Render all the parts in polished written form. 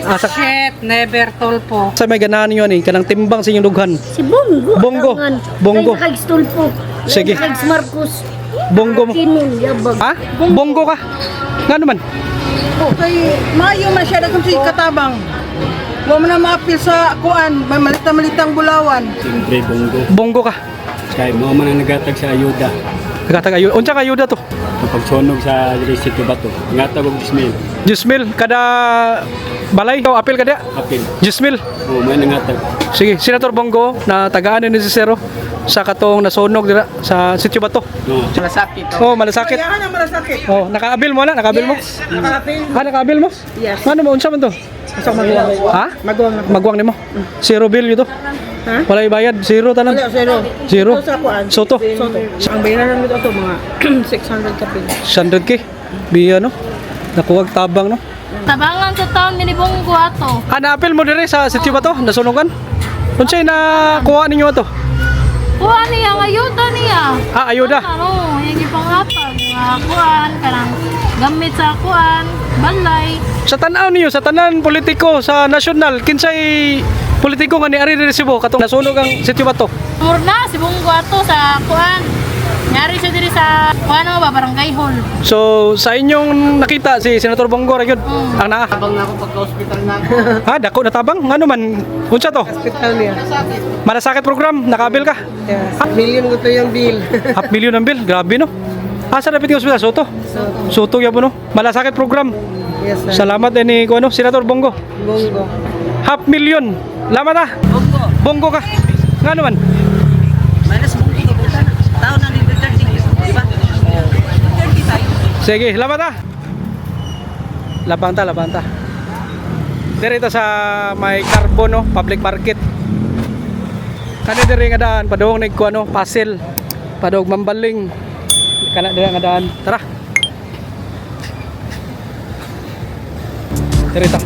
Asa Shit, never tolpo. sa may ganahan niyo ni kanang timbang sa inyong dughan. Si Bongo. Bongo. Tangan. Bongo. Kay Stulpo. Sige. Kay Marcos. Bonggo mo. Kinun, yabag. Ha? Bonggo ka. Nga naman. Kay maayo man siya kung si katabang. Wa mo na maapil sa kuan, may malita-malitang bulawan. Siyempre, Bongo. Bonggo ka. Kaya mo man ang nagatag sa ayuda. Nagkatag ayo. Unsa ka ayuda to? Kapag sunog sa City Bato, ngatag og 10,000. 10,000 kada balay. Ikaw apil kada. Apil. 10,000. O, may nangatag. Sige, Senator Bongo na tagaan ni Zero sa katong nasunog dira sa Sitio Bato. No. Malasakit. Oh, malasakit. Kaya na malasakit. Oh, nakaabil mo na, nakaabil mo. Nakapil. Nakaabil mo? Yes. Ano mo unsa man to? Sa magwang. Ha? Magwang na. Magwang nimo. Zero bill yun to. Ha? Wala ibayad, zero tanan. Wala, zero. Zero. Ito sa kuan. Soto. Soto. Ang bayaran nito to mga 600 kapil. 100k. Biya no. Nakuwag tabang no. Tabangan sa taon ni Bongo ato. Hanapil mo dire sa Sitio Bato, nasunugan. Unsay na kuha ninyo ato? Kuha niya, ayuda niya. Ah, ayuda. Ano, yung ipanghatag. Kuan, kanang gamit sa kuan, balay. Sa tanaw niyo, sa tanan politiko sa nasyonal, kinsay politiko nga ni Ari Recibo katong nasunog ang Sitio Bato. Murna, si Bongo ato sa kuan. Nyari siya diri sa kuan mo ba, barangay hall. So sa inyong nakita si Senator Bongo ra gyud ang naa. Tabang na ako pagka-hospital na ako. Ha, dako na tabang. Ngano man? Unsa to? Hospital niya. Malasakit program, nakabil ka. Yes. Million ko to yung bill. Half million ang bill, grabe no. Asa dapat yung hospital? Soto? Soto yabo no. Malasakit program. Yes, sir. Salamat ni ko ano, Senator Bongo. Bongo. Half million. Lamat ah. Bongo. Bongo ka. Ngano man? Minus Bongo. Tao na dito charging. Di ba? Charging tayo. Sige, lamat ah. Labanta, labanta. Dito sa may carbon no, public market. Kani diri nga daan padung nig ko ano, Pasil. Padung Mambaling. Kana diri nga daan. Tara. Dito.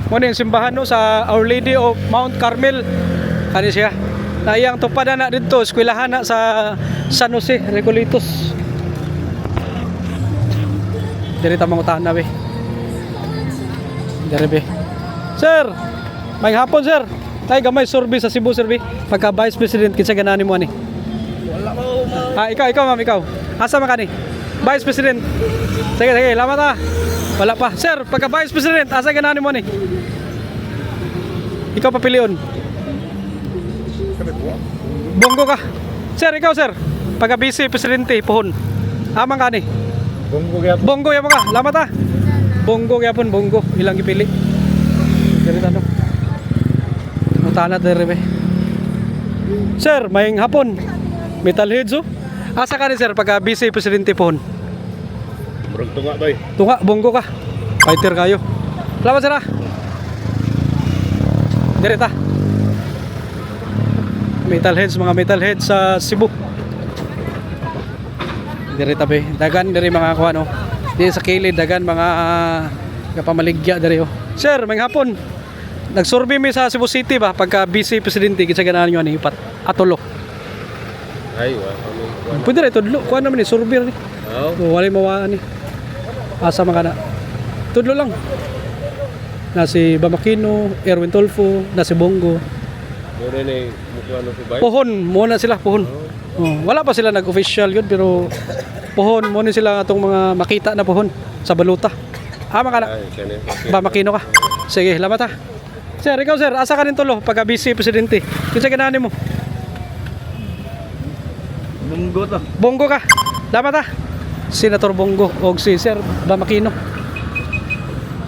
Muna yung simbahan no, sa Our Lady of Mount Carmel. Kani siya. Na iyang tupadan na dito, eskwelahan na sa San Jose, Recolitos. Diri ta mangutahan na be. Diri be. Sir, may hapon sir. Tay gamay survey sa Cebu sir be. Pagka Vice President kinsa ganani mo ani? Wala mo. Ah, ikaw ma'am, ikaw. Asa man kani? Vice President. Sige, sige, lamat ah. Wala pa. Sir, pagka Vice President, asa ganani mo ni? Ikaw papilion. Bongo ka. Sir, ikaw sir. Pagka Vice Presidente, pohon. Amang kani? Bongo gyapon. Bongo yapon ka. Lamat ah. Bongo yapon, bongo. Ilang gipili. Diri tanong. Mutana diri be. Sir, maying hapon. Metalheads oh. Asa ka ni sir pagka Vice Presidente pohon? Murag tunga bay. Tunga, bongo ka. Fighter kayo. Salamat sir ah. Diri ta. Metalheads, mga metalheads sa Cebu. Diri tabi, dagan diri mga kuha no. Diri sa kilid dagan mga kapamaligya diri oh. Sir, may hapon. Nagsurvey mi sa Cebu City ba pagka Vice Presidente kinsa ganahan niyo ani ipat atulo. Ay, wa. Pwede ra tudlo, kuha naman ni survey ni. Oh, wala mawaan ni. Asa man kana. Tudlo lang. Na si Bamakino, Erwin Tolfo, na si Bongo. Mura ni mukha no bay. Pohon, muna sila pohon. Oh, wala pa sila nag-official yun pero pohon, muna sila atong mga makita na pohon sa baluta. Ama ka na. Ba makino ka. Sige, lamat ha. Sir, ikaw sir, asa ka rin tulo pagka Vice Presidente? Kinsa ganahan mo? Bongo to. Bongo ka. Lamat ha. Senator Bongo o si Sir Bamakino.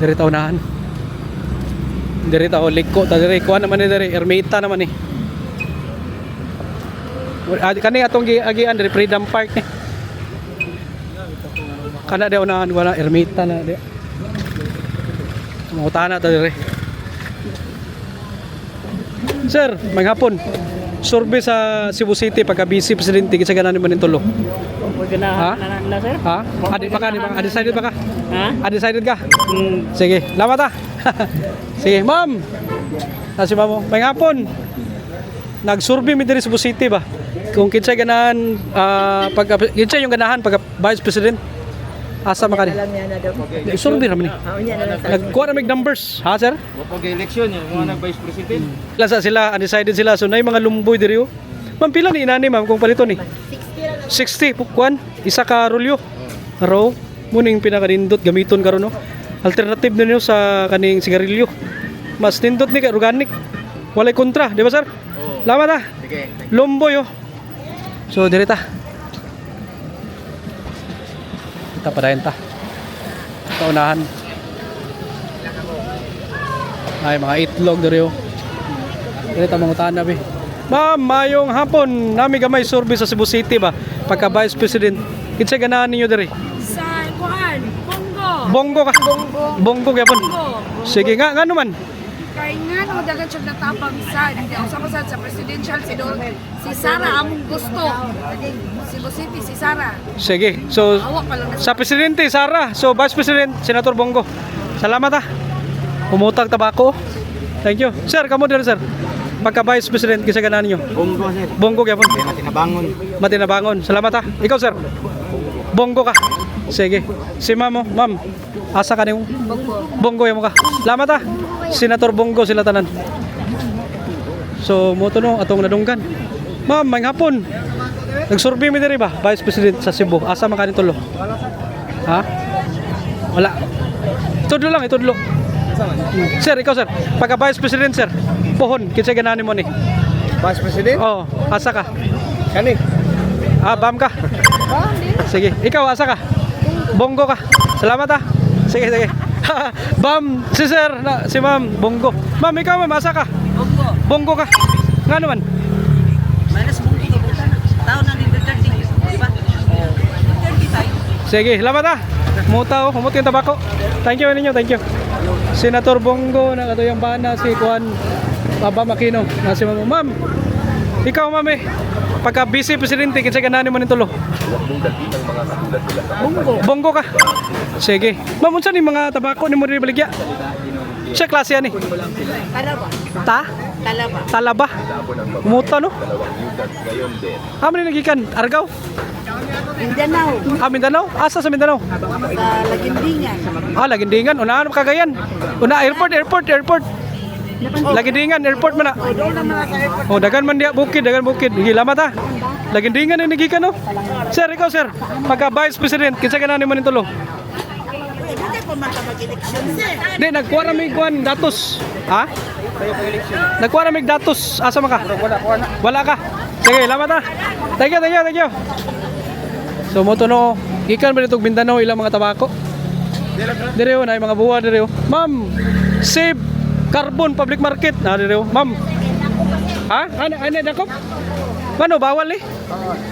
Diri ta unahan. Diri ta o liko ta diri kuan naman ni diri ermita naman ni. Kani atong giagian diri Freedom Park ni. Kana de unahan wala ermita na de. Mangutana ta diri. Sir, maghapon. Survey sa Cebu City pagka Vice Presidente kinsa ganahan mo ning tulo? Ha? Na sir? Ha? Adi pa ka, di ba? Undecided pa ka? Ha? Undecided ka? Sige, lamat ah. Sige, ma'am. Si ma'am, may hapon. Nag-survey mi diri sa Cebu City ba? kung kinsay ganahan pag kinsay yung ganahan pag Vice President. Asa man kani? Survey ra man ni. Nagkuha na mig numbers, ha sir? Pag-eleksyon yun, mga nag-vice president. Lasa sila, undecided sila. So nay mga lumboy diri. Ma'am pila ni inani ma'am kung palito ni? 60 pukwan, isa ka rolyo. Raw muning pinakanindot gamiton karon no. Alternative na niyo sa kaning sigarilyo. Mas nindot ni kay organic. Walay kontra, di ba sir? Salamat ah. Sige. Lumboy oh. So direta. Kita padayon ta. Kaunahan. Ay mga itlog diri oh. Direta mangutan na bi. Ma'am, mayong hapon. Nami gamay survey sa Cebu City ba? Pagka Vice President. Kinsa ganahan ninyo diri? Sa kuan, Bongo. Bongo ka? Bongo gyapon. Sige nga, ngano man? Kaya nga naman dagan siya natapang sa hindi ako sa presidential si Sara among gusto. Cebu City si Sara. Sige. So Awak pa lang na sa Presidente Sara, so Vice President Senator Bongo. Salamat ah. Umutang tabako. Thank you. Sir, kamo diri sir. Pagka Vice President kinsa ganahan ninyo? Bongo, sir. Bongo gyapon. Kaya matinabangon. Matinabangon. Salamat ah. Ikaw sir. Bongo ka. Sige. Si ma'am, oh. Ma'am. Asa ka nimo? Bongo mo ka. Salamat ah. Senator Bongo sila tanan. So mo to no atong nadunggan. Ma'am, may hapon. Nagsurvey mi diri ba Vice President sa Cebu? Asa man kanin tulo? Ha? Wala. Tudlo lang, itudlo. Sir, ikaw sir. Pagka Vice President sir, pohon kinsa ganahan mo ni? Vice president? Oh, asa ka? Kani? Ah, bam ka. Sige, ikaw asa ka? Bongo ka. Salamat ah. Sige, sige. Bam, si sir, si ma'am, bongo. Ma'am, ikaw ma'am, asa ka? Bongo. Bongo ka. Nga naman? Minus bongo gibutan. Taon na dito 30, di ba? 30 tayo. Sige, salamat ah. Mutaw, humot yung tabako. Thank you ninyo, thank you. Senator Bongo, na katuyang bana si Juan Baba Makino, na si ma'am. Ma'am, ikaw ma'am eh. Pagka Vice Presidente, kinsa ganahan mo ning tulo? Bongo. Bongo ka. Sige. Ma'am, unsa ni mga tabako nimo diri baligya? Siya klase ani? Talaba. Ta? Talaba. Talaba. Muta no? Amo ni nagikan Argao? Mindanao. Ah, Mindanao? Asa sa Mindanao? Sa Lagindingan. Ah, Lagindingan. Unahan mo Cagayan. Una airport. Lagindingan, airport man na. Doon naman sa airport. Oh, dagan man diya bukid. Hilamat ha. Lagindingan ni nagikan no? Sir, ikaw sir. Pagka Vice President, kinsa ganahan nimo ning tulo? Hindi ko mag-election sir. Di, nagkuha na may kuhan, datos. Ha? Nagkuha na may datos. Asa man ka? Wala ka. Sige, lamat ha. Thank you. So, mo to no, ikan ba nitong Mindanao ilang mga tabako? Direo na, mga buwa direo. Ma'am, save carbon public market. Na direo. Ma'am. Ha? Ano, dakop? Mano, bawal eh?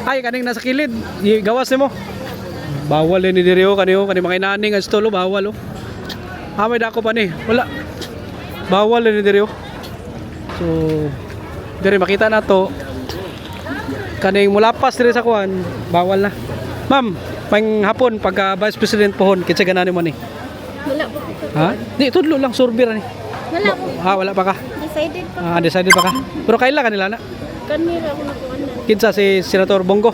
Ay, kaning nasa kilid. Gawas mo. Bawal ni direo kaniyo mga inaning as tolo bawal oh. May dako pa ni. Wala. Bawal ni direo. So dire makita na to. Kaning mulapas dire sa kuan, bawal na. Ma'am, pang hapon pagka Vice President pohon kinsa ganahan mo ni? Wala po. Ha? Di tudlo lang survey ra ni. Wala po. Wala pa ka. Decided pa. Decided pa ka. Pero kailan kanila na? Kanira ako nakuha. Kinsa si Senator Bongo?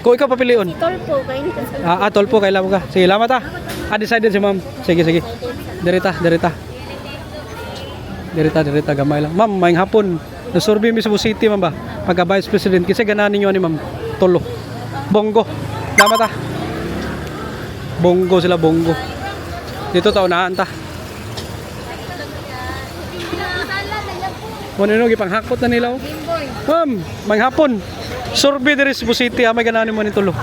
Kung ikaw papilion. Tolpo, kayo ni Kasal. Tolpo kailan mo ka. Sige, salamat ah. Decided si ma'am. Sige. Dirita. Gamay lang. Ma'am, mayang hapon. Nasurvey mi sa Cebu City, ma'am ba? Pagka Vice President. Kasi ganahan ninyo ni ma'am. Tolo. Bongo. Salamat ah. Bongo sila, bongo. Dito taunahan ta. Ano gipanghakot na nila oh. Ma'am, mayang hapon. Survey diri sa Cebu City, may ganahan mo ni tulo.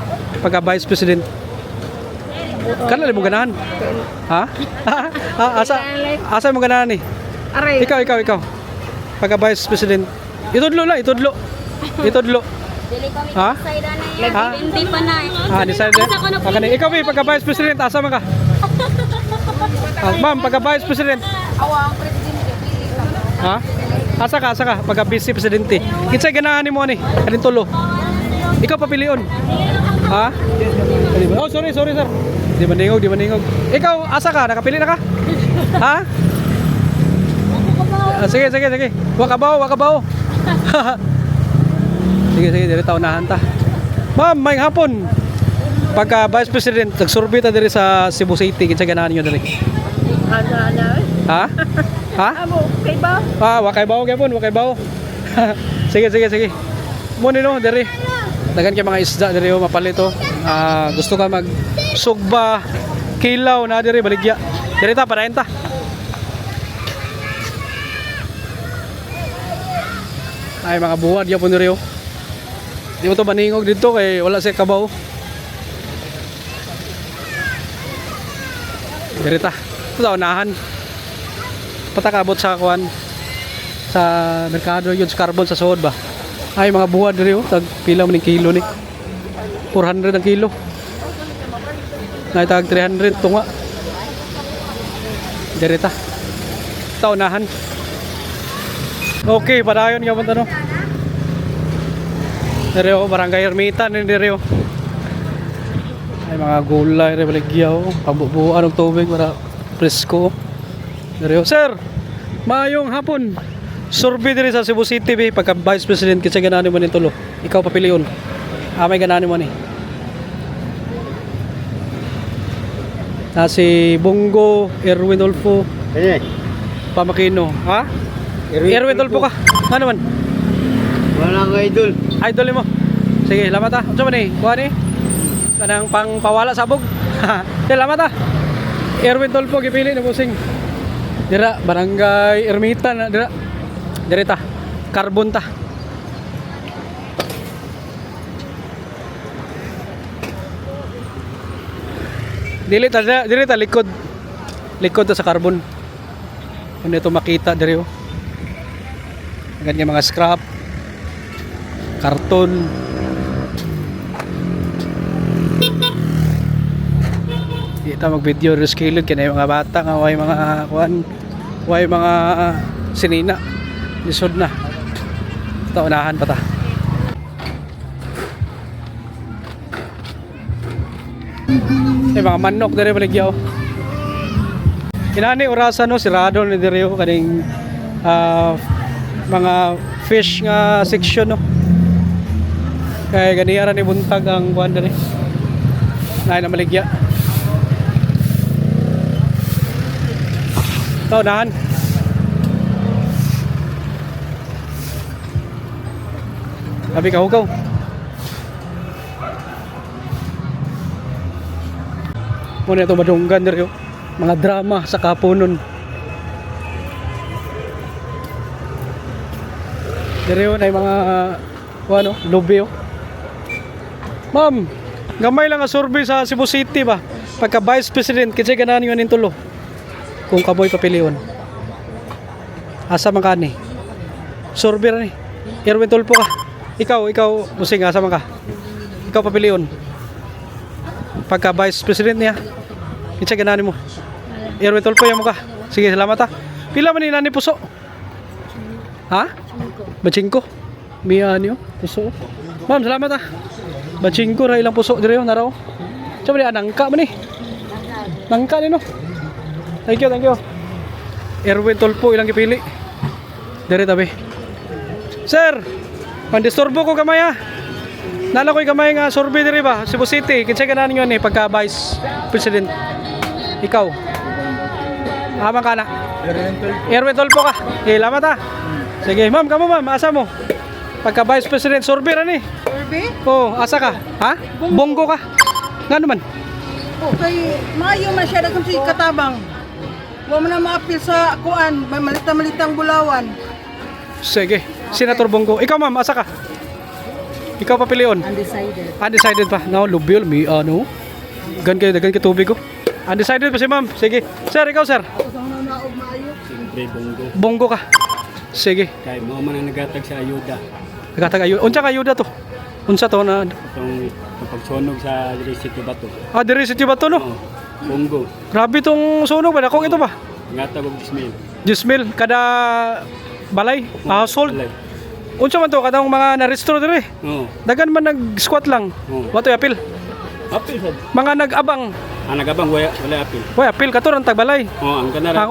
Pagka Vice President. Kanala mo ganahan? Ha? Asa mo ganahan ni? Aray. Ikaw. Pagka Vice President. Itudlo. Ha? Ha? Hindi pa na. Decide na. Ikaw pagka Vice President, asa man ka? Ma'am, pagka Vice President. Awang presidente. Ha? Asa ka? Pagka Vice Presidente. Kinsa ganahan nimo ni? Kanin tulo. Ikaw papilion. Ha? Oh, sorry sir. Di maningog. Ikaw asa ka? Nakapili na ka? Ha? Sige. Wakabaw. Sige, sige, diri ta unahan ta. Ma'am, may hapon. Pagka Vice President, nagsurvey ta diri sa Cebu City, kinsa ganahan niyo diri? Ha? Ha? Okay ba? Wakay bawo gyapon, wakay bawo. Sige, sige, sige. Mo nino diri. Dagan kay mga isda diri mapalito. Gusto ka mag sugba, kilaw na diri baligya. Diri ta padayon ta. Ay mga buwad gyapon diri. Di mo to maningog dito kay wala siya kabaw. Diri ta. Ito unahan. Patakabot sa kuan sa merkado yun sa carbon sa suod ba. Ay mga buwad diri tag pila man ning kilo ni. 400 ang kilo. Nay tag 300 tunga. Diri ta. Ito unahan. Okay, padayon gyapon ta no. Diri barangay Ermita ni diri. Ay mga gulay rin baligyaw, pabubuan ng tubig para presko. Dere, sir, maayong hapon. Survey diri sa Cebu City be pagka Vice President kinsa ganahan mo ning tulo. Ikaw papilion. May ganahan mo ni. Si Bongo, Erwin Dolfo, Kani. Pamakino, ha? Erwin Dolfo ka. Ano man? Wala nga idol. Idol mo. Sige, salamat ah. Unsa man ni? Kuha ni? Kanang pangpawala sabog. Salamat ah. Erwin Dolfo gipili na busing. Dira barangay Ermita na dira. Direta. Carbon ta. Dili ta likod. Likod ta sa carbon. Kuno ito makita diri oh. Ganyan mga scrap. Karton. Kita mag-video rescaled kaya mga bata nga way mga kuan, way mga sinina. Lisod na. Ito unahan pa ta. Mga manok diri baligyaw. Kinani orasan no sirado ni diri kaning mga fish nga section no. Kay ganiara ni buntag ang kuan diri. Nay na maligya. Ito unahan. Sabi ka hugaw. Muna ito madunggan diri mga drama sa kapunon. Diri ay mga ano, lobby. Ma'am, gamay lang nga survey sa Cebu City ba? Pagka Vice President kinsa ganahan niyo ning tulo? Kung kaboy papilion. Asa man ka ni? Survey ra ni. Erwin Tulfo ka. Ikaw musing asa man ka? Ikaw papilion. Pagka Vice President niya. Kinsa ganahan mo? Erwin Tulfo mo ka. Sige, salamat ha. Pila man ni nani puso? Ha? Bachingko. Miya niyo puso. Ma'am, salamat ha. Bachingko ra ilang puso dire naraw. Sabi ni nangka man ni. Nangka ni no. Thank you. Erwin Tulfo ilang gipili. Dire tabi. Sir, pandisturbo ko gamay ha. Nala ko'y gamay nga survey diri ba? Cebu City, kinsa ganahan niyo ni pagka Vice President? Ikaw. Ama ka na. Erwin Tulfo ka. Salamat ha. Sige, ma'am, kamo ma'am, asa mo? Pagka Vice President survey ra ni. Survey? Oh, asa ka? Ha? Bongo ka. Ngano man? Okay, maayo man siya kung si katabang. Wa mo na maapil sa kuan, may malita-malitang bulawan. Sige, Senator Bongo. Ikaw ma'am, asa ka? Ikaw papilion? Undecided. Undecided pa. No, lubyol, mi ano? Dagan kay tubig ko. Undecided pa si ma'am. Sige. Sir, ikaw sir. Siyempre, Bongo. Bongo ka. Sige. Kaya mo man ang nagatag sa ayuda. Nagkatag ayuda. Unsa ka ayuda to? Unsa to na? Itong pagsunog sa City Bato. Diri City ba to no? Oh, Bongo. Grabe tong sunog ba? Dakong ito ba? Ngatag og 10,000. 10,000 kada balay, household. Balay. Unsa man to kadang mga na-restore diri? Oo. Dagan man nag-squat lang. Oo. Wato apil. Apil sad. Mga nag-abang. Nagabang wala apil. Way apil kato ang tagbalay. Oh, ang kanara. Ang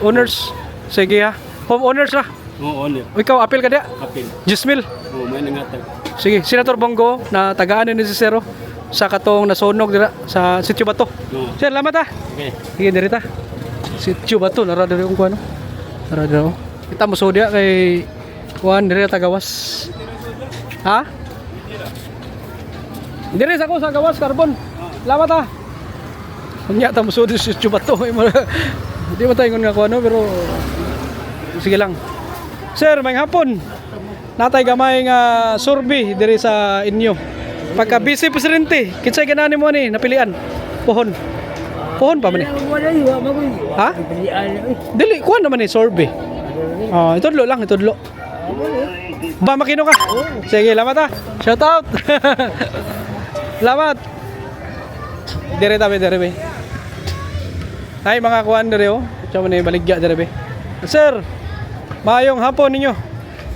owners. Sige ha. Home owners ra. Oo, owner. Ikaw apil ka dia. Apil. 10,000. Oh, may nangatag. Sige, Senator Bongo na tagaan ni si Zero sa katong nasunog dira sa Sitio Bato. Sir, lamat ah. Okay. Sige, diri ta. Sitio Bato, nara diri kung kuano. Nara diri. Kita mo sudya kay kuan diri ta gawas. Ha? Diri sa ko sa gawas carbon. Lamat ah. Unya ta mo sudya sa Sitio Bato. Di ba tayo nga kuano pero sige lang. Sir, may hapon. Natay gamay nga survey diri sa inyo. Pagka Vice Presidente, kinsay ganani mo ni napilian? Pohon. Pohon pa man ni. Wala iwa magoy. Ha? Dili, kuan naman ni survey. Oh, itudlo lang, itudlo. Ba makino ka? Sige, lamat ah. Shout out. Lamat. Dire tabi dire be. Ay mga kuan dire oh. Chamo ni baligya dire be. Sir, maayong hapon ninyo.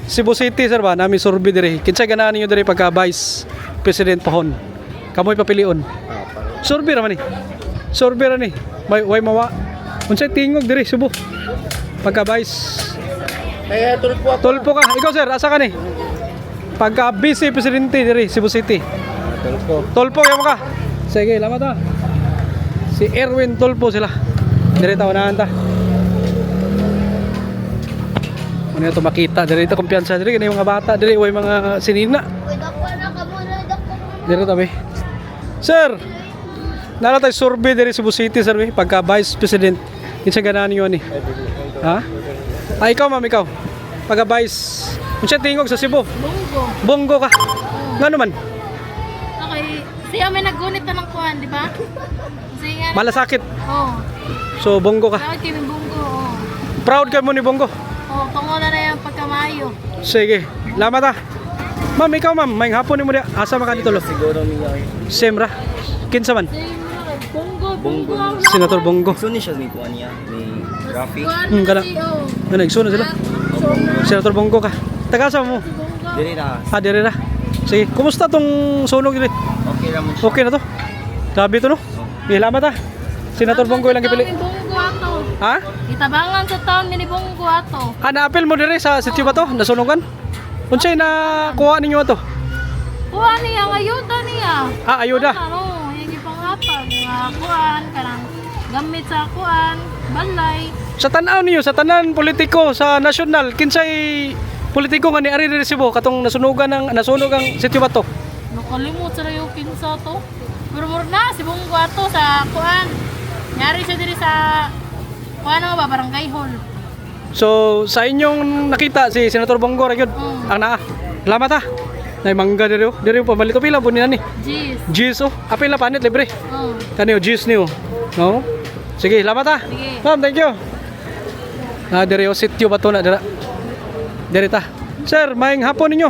Cebu City sir ba, nami survey dire. Kinsay ganahan ninyo dire pagka Vice President Pohon? Kamoy papilion. Survey ra man ni. Survey ra ni. Way mawa. Unsay tingog dire Cebu? Pagka Vice. Kaya tulpo ako. Tulpo ka. Ikaw sir, asa ka ni? Pagka Vice Presidente dire Cebu City. Tulpo. Tulpo kaya mo ka. Sige, lamat ah. Si Erwin Tulpo sila. Dire ta unahan ta. Ano ito makita? Dire ito kumpiyansa dire kini mga bata dire way mga sinina. Dire tabi. Sir, nala tay survey dire Cebu City sir pagka Vice President. Kinsa ganahan niyo ni? Ha? Ay ikaw ma'am ikaw. Pagka Vice. Unsa tingog sa Cebu? Bunggo. Bongo ka. Ngano man? Okay. Siya may naggunit na ng kuhan, di ba? Kasi nga, Malasakit. oh, So bongo ka. tawag kami bunggo, oh. Proud ka mo ni Bongo. Oh, pangunan na yung pagkamayo. Sige. Lamat ah. Ma'am, ikaw ma'am, may hapon ni mo dia. Asa man ka dito lo? Siguro niya. Semra. Kinsa man? Bunggo. Senator Bongo. So ni siya ni kuan niya. Ni Rafi. Kana. Ano igsuno sila? Senator Bongo ka. Taga sa mo? Dili na. Ah, dire ra. Sige. Kumusta tong sunog dire? Okay ra mo siya. Okay na to. Grabe to no. Salamat ah. Senator Bongo ilang gipili. Bunggo ato. Ha? Itabangan sa taon ni Bunggo ato. Ah, na-appeal mo dire sa sitio ba to? Nasunugan? Unsay na kuha ninyo ato? Kuha niya, ang ayuda niya. Ah, ayuda. Ano, yung ipanghatag, mga kuhan, kanang gamit sa kuhan, balay. Sa tanaw niyo, sa tanan politiko sa nasyonal, kinsay politiko nga ni ari diri Cebu katong nasunog ang sitio ba to? Nakalimot sa yung kinsa to. Pero na, si Bunggo ato sa kuhan. Nyari siya diri sa kuhan nga ba, barangay hall. So, sa inyong nakita si Senator Bongo ra gyud. Ang naa. Salamat ha. Nay mangga diri oh. Diri pa malito pila po ni Jeez. Jeez oh. Apil na panit libre. Oh. Kani oh jeez niyo. No? Sige, salamat ha. Sige. Ma'am, thank you. Na diri oh sitio ba to na dira? Diri ta. Sir, maayong hapon ninyo.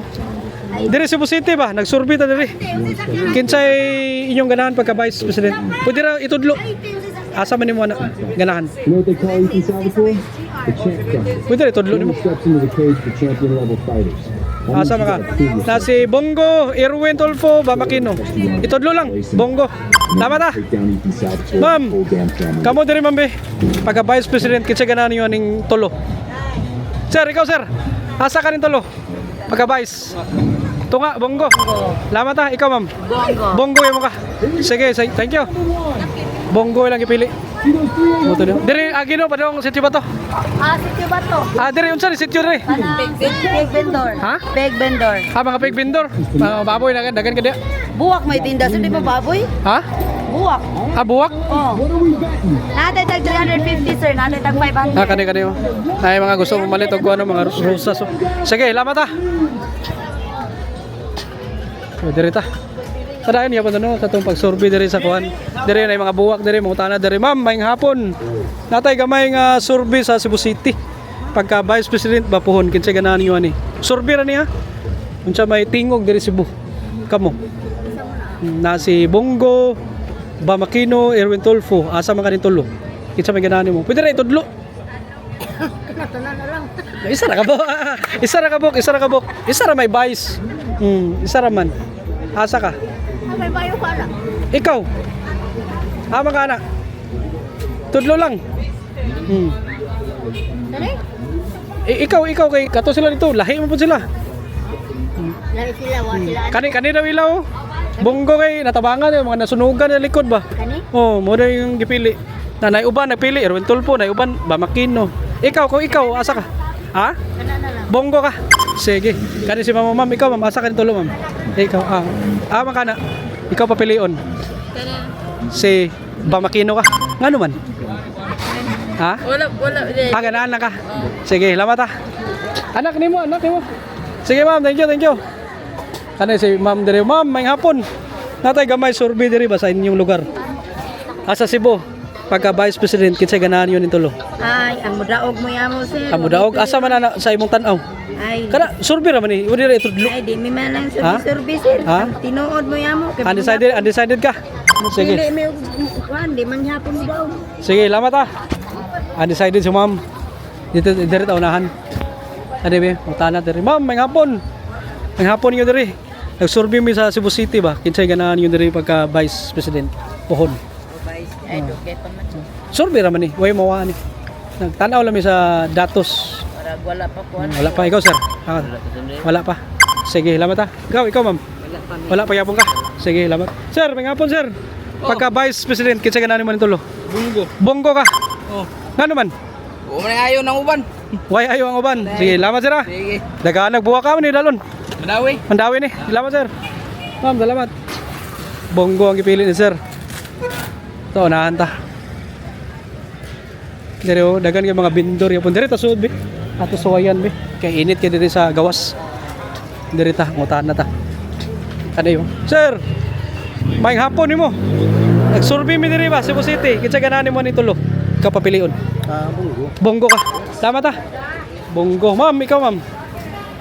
Diri Cebu City ba? Nagsurvey ta diri. Kinsay inyong ganahan pagka Vice President? Pwede ra itudlo. Asa man nimo na ganahan? You know what they call Ethan Salvatore? The champ gun. Pwede ra itudlo nimo. Steps into the cage for champion level fighters. Asa maka? Na si Bongo, Erwin Tulfo, Bamakino. Itudlo lang, Bongo. Salamat ah. Take down Ethan Salvatore. Ma'am, Whole damn family. kamo diri ma'am be. Pagka Vice President kinsa ganahan niyo ning tulo? Sir, ikaw sir. Asa ka ning tulo? Pagka Vice. Tunga, Bongo. Salamat ah, ikaw ma'am. Bongo mo ka. Sige, thank you. Bongo lang ipili. Moto niyo. Diri agino pa dong sitio ba to? Sitio ba to? Ah, diri unsa ni sitio diri? Peg vendor. Ha? Peg vendor. Ah, mga pig vendor. Mga baboy na dagan ka diya. Buwak may tinda. Sa di ba baboy? Ha? Buwak. Ah, buwak? Oh. Natay tag 350 sir. Natay tag 500. Ah, kani oh. Ay mga gusto pumalit og ano mga rosas. Oh. Sige, salamat ah. Oh, diri ta. Sadayon niya pa no sa tong pag-survey diri sa kuan. Diri na mga buwak diri mga tana diri ma'am, maayong hapon. Natay gamay nga survey sa Cebu City. Pagka Vice President bapuhon kinsa ganahan niyo ani. Survey ra niya. Unsa may tingog diri Cebu. Kamo. Na si Bongo, Bamakino, Erwin Tulfo, asa man kanin tulo. Kinsa may ganahan nimo? Pwede ra itudlo. Isa ra kabok. Isa ra kabok, isa ra kabok. Isa ra may vice. Isa ra man. Asa ka? May bayo ka na. Ikaw. Ama ka na. Tudlo lang. Dali? Ikaw kay kato sila dito. Lahi mo po sila. Dahil sila, wala sila. Kani daw ilaw. Bonggo kay natabangan yung mga nasunugan sa likod ba? Kani? Oh, mo na yung gipili. Nanay uban nagpili, Erwin Tulfo, nay uban Bamakino. Ikaw, kung ikaw asa ka? Ha? Kana na lang. Bonggo ka. Sige. Kani si Mama Ma'am, ikaw ma'am, asa ka ni tulo ma'am? Ikaw, makana. Ikaw papilion. Si Bamakino ka. Ngano man? Ha? Wala. Ganaan na ka. Sige, lamat ha. Anak ni mo. Sige ma'am, thank you. Ano si ma'am diri, ma'am, may hapon. Natay gamay survey diri ba sa inyong lugar? Asa Cebu. Pagka Vice President, kinsa ganahan yun tulo? Ay, ang mudaog mo yamo, sir. Amo daog asa man na sa imong tan-aw? Ay, Kana survey ra man ni. Udi ra itudlo. ay, di mi man lang Ha? service, sir. Ha? Ang tinuod mo yamo. Undecided ka. Sige. Pili mi, kuhan, di man hapon mudaog. Sige, lamat ha. Undecided si ma'am. Dito diri ta unahan. Ade be, utana diri. Ma'am, may hapon. May hapon niyo diri. Nag-survey mi sa Cebu City ba? Kinsay ganahan niyo diri pagka Vice President pohon. Ay, duget pa man. Survey ra man ni, way mawa ni. Nagtanaw lang mi sa datos. Para wala pa kuhan. Wala pa ikaw sir. Wala pa. Sige, lamat ha. Ikaw ma'am. Wala pa yapon ka. Sige, lamat. Sir, may hapon sir. Pagka Vice President, kinsay ganahan mo ni tulo? Bonggo ka. Oh. Ngano man? O man ayaw ng uban. Way ayo ang uban. Sige, lamat sir ha. Sige. Dagaan nagbuha ka ni dalon. Madawi. Mandawi ni. Salamat sir. Ma'am, salamat. Bonggo ang ipili ni sir. Ito, unahan ta. Dere o, dagan kay mga bindor yapon diri ta sud be. Ato suwayan be. Kay init kay diri sa gawas. Diri ta, ngutahan na ta. Ano yun? Sir, may hapon nimo. Nag-survey mi diri ba Cebu City. Kinsa ganahan nimo ni tulo? Kapapilion. Bonggo. Bonggo ka. Salamat ha. Bonggo. Ma'am, ikaw ma'am.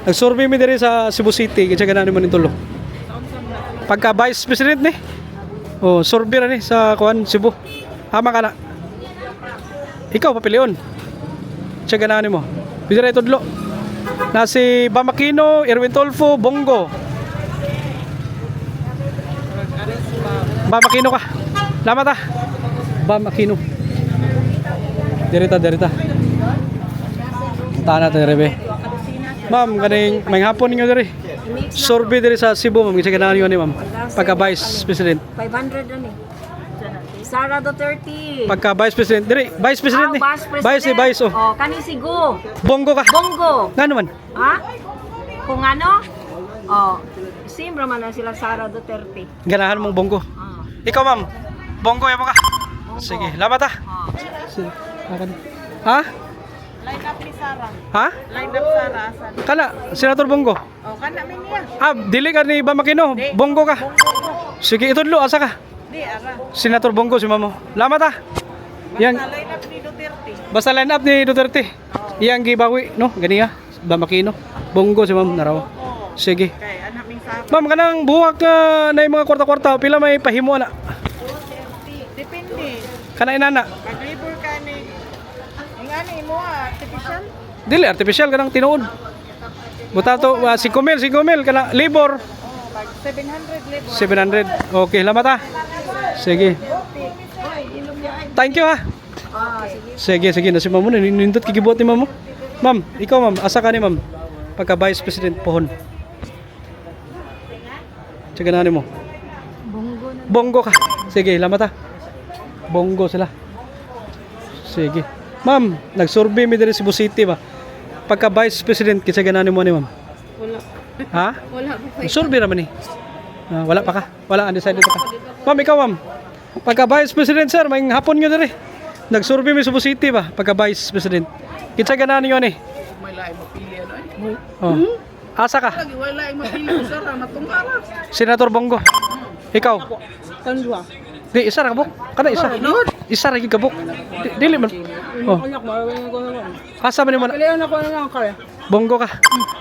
Nag-survey mi diri sa Cebu City. Kinsa ganahan nimo ni tulo? Pagka Vice President ni. Oh, survey ra ni sa kuan Cebu. Hama ka na. Ikaw papilion. Kinsa ganahan nimo? Pwede ra itudlo. Na si Bamakino, Erwin Tulfo, Bonggo. Bamakino ka. Salamat ha. Bamakino. Derita. Tana ta rebe. Ma'am, kaning may hapon ninyo diri. Survey diri sa Cebu, ma'am. Kinsa ganahan niyo ni ma'am? Pagka Vice President. 500 ani. Sara Duterte. Pagka Vice President diri, Vice President ni. Vice oh. Oh, kani si Go. Bonggo ka. Bongo. Ngano man? Ha? Kung ano? Oh, same man na sila Sara Duterte. Ganahan mong Bonggo. Ah. Ikaw ma'am. Bonggo yamo ka. Sige, lamat ha. Ah. Sige. Akan. Ha? Line up ni Sarah. Ha? Line up Sarah asan. Kana, Senator Bonggo. O kana min niya. Dili ka ni Bamakino. Bonggo ka. Sige, itudlo asa ka? Di ara. Senator Bonggo si mamo. Lamat ha. Yang Line up ni Duterte. basta line up ni Duterte. Yang gibawi, no? Gani ha. Bamakino. Bonggo si ma'am naraw. Sige. Kay anak min Sarah. Ma'am, kanang buhak na yung mga kwarta-kwarta, pila may pahimo na. Depende. Kana inana. Pag labor ka ni ingani mo artificial. Dili artificial kanang tinuod. Buta to 5,000 kana labor Pag 700 labor. 700. Okay, lamat ha. Sige. Thank you ha. Sige, na si ma'am mo nindot kigibuot ni ma'am mo. Ma'am, ikaw ma'am, asa ka ni ma'am? Pagka Vice President pohon. Sige na mo. Bonggo ka. Sige, lamat ha. Bonggo sila. Sige. Ma'am, nag-survey mi diri sa Cebu City ba? Pagka Vice President, kinsa ganahan mo ni ma'am? Wala. Ha? Wala pa. Survey raman eh. Wala pa ka? Wala, undecided pa ka? Ma'am, ikaw ma'am. Pagka Vice President sir, may hapon nyo diri. Nag-survey mi sa Cebu City ba? Pagka Vice President. Kinsa ganahan nyo ni? May lain mapili ano. Oh. Asa ka? Lagi wala ay mapili Sarah matungara. Senator Bonggo. Ikaw? Kandwa. Di, isa ra kabuk. Kana isa. Isa ra gyud kabuk. Dili man. Oh. Asa man mo? Pilihan ako na lang kare. Bonggo ka.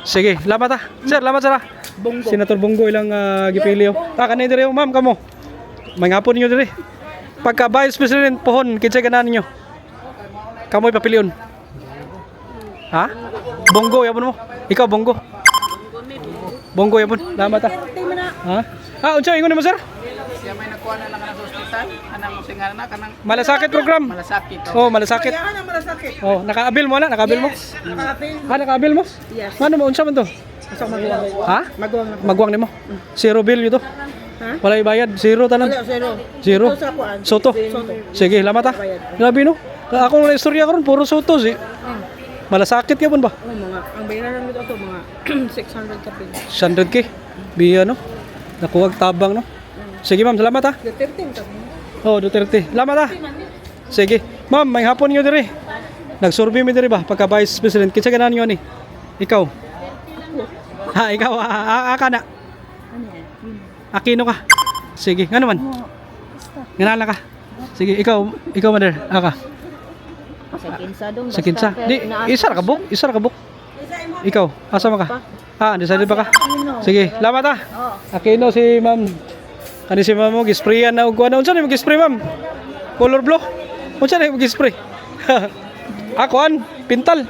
Sige, lamat ha. Sir, lamat sir ha. Bonggo. Senator Bonggo ilang gipili yo. Kanay diri yo, ma'am kamo. May hapon niyo diri. Pagka Vice President pohon, kinsa ganahan niyo? Kamoy papilion. Ha? Bonggo yapon mo. Ikaw Bonggo. Bonggo yapon. Lamat ha. Ha? Unsa ingon mo sir? Siya may nakuha na lang sa ospital. Kanang singal na kanang Malasakit program. malasakit. Oh, malasakit. Kaya na malasakit. Oh, nakaabil mo na, nakaabil mo? Nakapil. Nakaabil mo? Yes. Ano mo unsa man to? Asa magwang. Ha? Magwang na. Magwang nimo. Zero bill yun to. Ha? Wala ibayad. Zero tanan. Wala, zero. Zero. Ito sa kuan. Soto. Sige, lamat ha. Grabe no. Ako na istorya karon puro soto si. Malasakit ka pun ba? Oh, mga ang bayaran nito to mga 600 ka pin. 100k. Biya no. Nakuha tabang no. Sige ma'am, salamat ha. 13 ka. Oh, Duterte. Salamat ha. Sige. Ma'am, may hapon niyo dire. Nag-survey mi dire ba pagka Vice President kinsa ganan niyo ni? Ikaw. Ha, ikaw aka na. Aquino ka. Sige, ngano man? Ganala ka. Sige, ikaw mother, aka. Sa kinsa. Di, isa ra ka buk, Ikaw, asa man ka? Ha, decided ba ka? Sige, lamat ha. Aquino si ma'am. Kani si ma'am mo gisprayan na og kuan. Unsa ni mo gispray ma'am? Color blue. Unsa ni mo gispray? Akuan, pintal.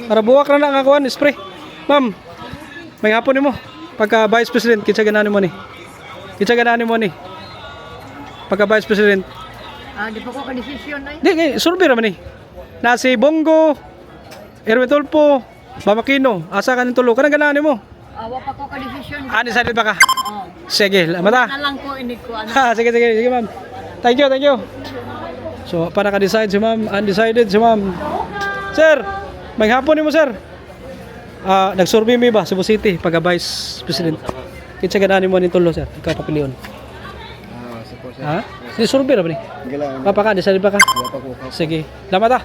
Para buwak na nga kuan spray. Ma'am, may hapon nimo pagka Vice President kinsa ganan mo ni? Kinsa ganan mo ni? Pagka Vice President. Di pa ko ka-decision ay. Di, survey raman ni. Na si Bongo, Erwin Tulfo, Bamakino, asa ka ng tulo? Kanang ganan mo? Wa pa ko ka-decision. Decided ba ka? Sige, mata. Na lang ko ini ko ano. Ha, sige ma'am. Thank you. So, para ka-decide si ma'am, undecided si ma'am. Sir, may hapon ni mo sir. Nag-survey mi ba Cebu City pagka Vice President? Kinsa ganan mo ni tulo sir? Ikaw papilion. Ha? Si survey ra ba ni? Papa ka, decided ba ka? Sige. Lamat ah.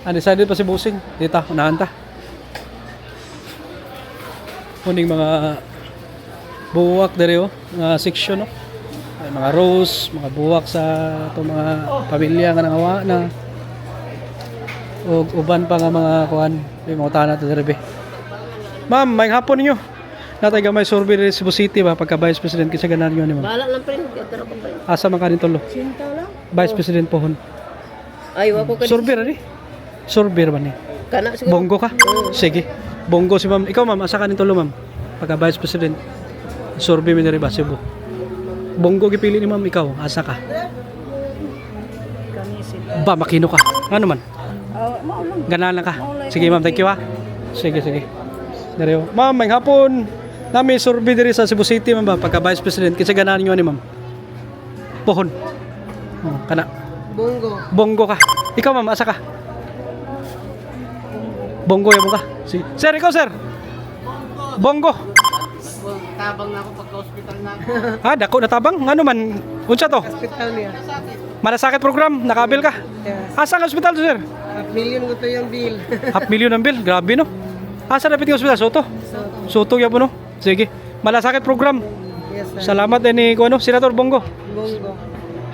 Undecided pa si Busing. Dita, unahan ta. Kuning mga buwak dere oh, mga section no. Ay, mga rose, mga buwak sa to mga pamilya nga nangawa na. Og uban pa nga mga kuan, may mga utana to dere be. Ma'am, may hapon niyo. Natay gamay survey sa Cebu City ba pagka Vice President kinsa ganan niyo ni ma'am? Bala lang pre, pero pa pre. Asa man kanin tulo? Sinta lang. Vice President pohon. Ay, wa ko ka. Survey ra ni. Survey ra man ni. Kana siguro. Bongo ka? Sige. Bongo si ma'am. Ikaw ma'am, asa kanin tulo ma'am? Pagka Vice President. Survey mi diri ba Cebu? Bongo gipili ni ma'am, ikaw asa ka? Kami sila. Ba makino ka? Ano man? Mao lang. Ganan lang ka. Sige ma'am, thank you ha. Sige. Diri oh. Ma'am, may hapon. Nami survey diri sa Cebu City ma'am ba pagka Vice President kinsa ganan niyo ni ma'am? Pohon. Oh, kana. Bongo ka. Ikaw ma'am, asa ka? Bongo ya mo ka. Si. Sir, ikaw sir. Bongo. Tabang na ako pagka hospital na. Ha, dako na tabang. Ano man? Unsa to? Hospital niya. Malasakit program, nakabil ka. Yes. Asa ang hospital to, sir? 1,000,000 ko to yung bill. 500,000 ang bill, grabe no. Asa dapat yung hospital? Soto? Soto ya po no. Sige. Malasakit program. Yes, sir. Salamat din ni ano, Senator Bongo. Bongo.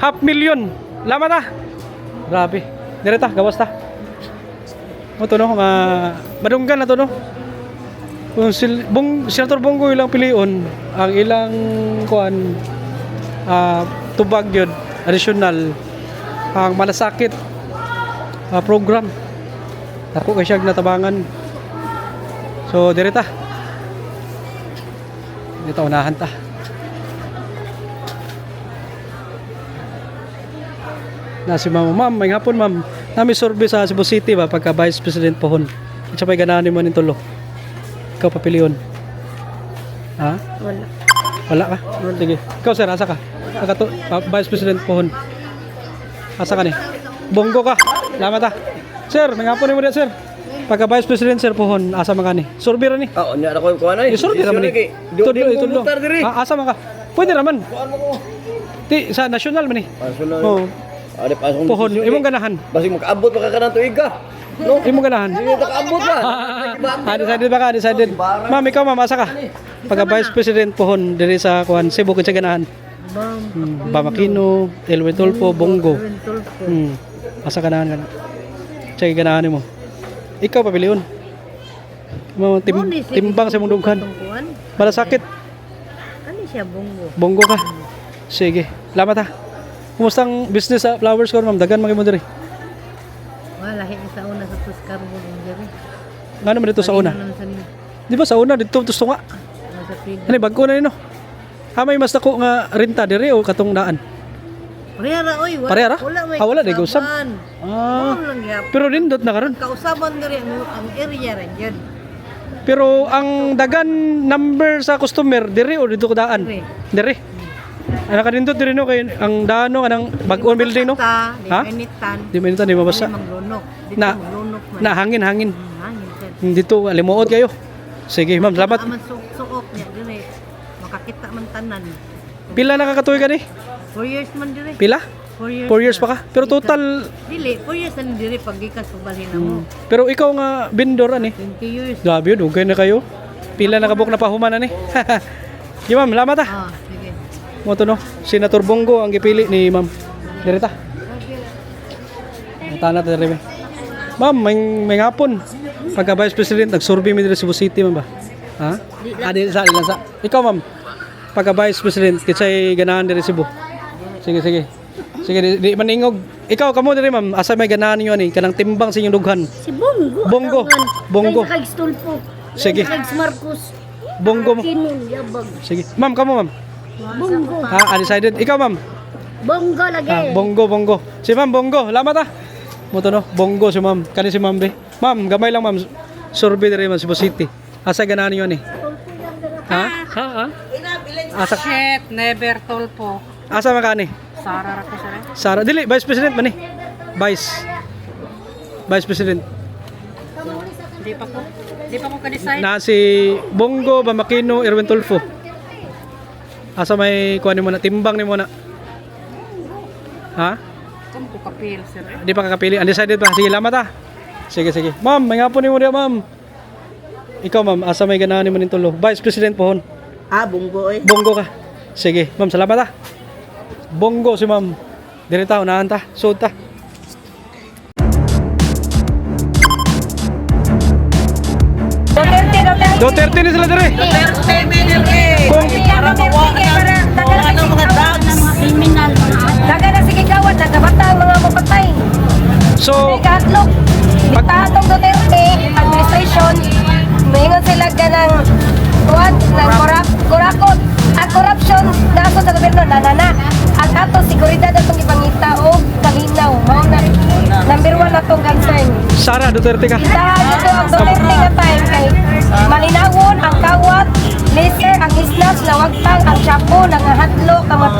500,000. Lamat ah. Grabe. Direta, gawas ta. Mo to no, madunggan na to no. Kung Senator Bongo ilang pilion, ang ilang kuan tubag yun, additional ang malasakit program. Ako kay siya natabangan. So direta. Dito unahan ta. Na si ma'am, may hapon ma'am. Nami survey sa Cebu City ba pagka Vice President pohon. Isa pa'y ganahan mo ning tulo. Ikaw papilion. Ha? Wala ka? Sige. Ikaw sir, asa ka? Vice President pohon. Asa ka ni? Bongo ka. Salamat ha. Sir, nangapon mo diya sir. Pagka Vice President sir pohon, asa man ka ni? Survey ra ni. Nya ako ko anay. Survey ra man ni. Tulo. Asa man ka? Pwede raman. Ti sa national man ni. Oh. Ada pasong Pohon, imong ganahan. basi makaabot pa ka kanang tuig ka. No, Imong ganahan. hindi makaabot ba? Decided ba ka? Decided. Ma'am, ikaw ma'am, asa ka? Pagka Vice President pohon diri sa kuan Cebu kinsa ganahan? Bamakino, Elwin Tulfo, Bongo. Asa ganahan kana? Sige ganahan mo. Ikaw papilion. Mo timbang sa mong dughan. Malasakit. Ano siya, Bongo? Bongo ka. Sige. Salamat ha. Kumusta ang business sa flowers ko ma'am? Dagan mga mo diri. Wala, sa una sa Tuscar mo ng diri. Ngano man dito sa una? Di ba sa una dito tunga? Ani bagko na nino. May mas dako nga renta diri o katong daan. Parehara, oy. Parehara? Wala, may Wala di usab. Wala lang gyapon. Pero nindot na karon. Kausaban diri ang area rin yun. Pero ang dagan number sa customer diri o dito ko daan? Diri. Ana kanindot diri no kay ang daan no kanang bag-on building no. Ha? Di manitan di mabasa. Na na hangin. Dito limuot kayo. Sige, ma'am, salamat. Suok niya dire. Makakita man tanan. Pila nakakatuig ka ni? 4 years man dire. Pila? 4 years. 4 years pa ka. Pero total Dili, 4 years na dire pag gikas ug balhin mo. pero ikaw nga vendor ani. 20 years. Grabe yun, okay na kayo. Pila nakabuk na pahuman ani. Di ma'am, salamat ah. Ah, sige. Mo to no, Senator Bongo ang gipili ni ma'am. Direta. Tana ta diri. Ma'am, may ngapon. Pagka Vice President nag-survey mi diri sa Cebu City man ba? Ha? Adi sa ilan sa. Ikaw ma'am. Pagka Vice President kitsay ganahan diri Cebu. Sige. Sige, di maningog. Ikaw kamo diri ma'am, asa may ganahan niyo ani kanang timbang sa inyong dughan? Si Bongo. Bongo. Kay Stulpo. Sige. Kay Marcos. Bongo mo. Kinun yabag. Sige. Ma'am, kamo ma'am. Bongo. Ha, undecided. Ikaw ma'am. Bongo lagi. Ah, Bongo. Si ma'am, Bongo. Lamat ah. Mo to no, Bongo si ma'am. Kani si ma'am be. Ma'am, gamay lang ma'am. Survey diri man Cebu City. Asa ganahan niyo ni? Ha? Asa Chef, never tolpo. asa man kani? Sara ra ko sir. Sara dili Vice President man ni. Vice President. Di pa ko ka-decide. Na si Bongo Bamakino Erwin Tulfo. Asa may kuan mo na timbang ni mo na. Ha? Kung ko kapil sir. Di pa kakapili. Undecided pa. Sige, lamat ah. Sige. Ma'am, may hapon ni mo diya, ma'am. Ikaw, ma'am, asa may ganahan ni mo ning tulo? Vice President pohon. Ah, Bongo eh. Bongo ka. Sige, ma'am, salamat ah. Bongo si ma'am. Diri ta, unahan ta. Sud ta. Duterte ni sila diri. Kung Criminal. Daga na sige gawad, nagabata ang mga mapatay. so Katlog, Diktatong Duterte, administration, mayingon sila ganang ng kurakot. Ang corruption daso sa gobyerno, nanana. Ang ato, seguridad atong ipangita o kalinaw. Mao na, number 1 atong concern. Sara Duterte ka. Dahil ito ang Duterte nga time kay malinawon ang kawat, laser, ang islas, lawagtang, ang shampoo, nangahatlo, ang mga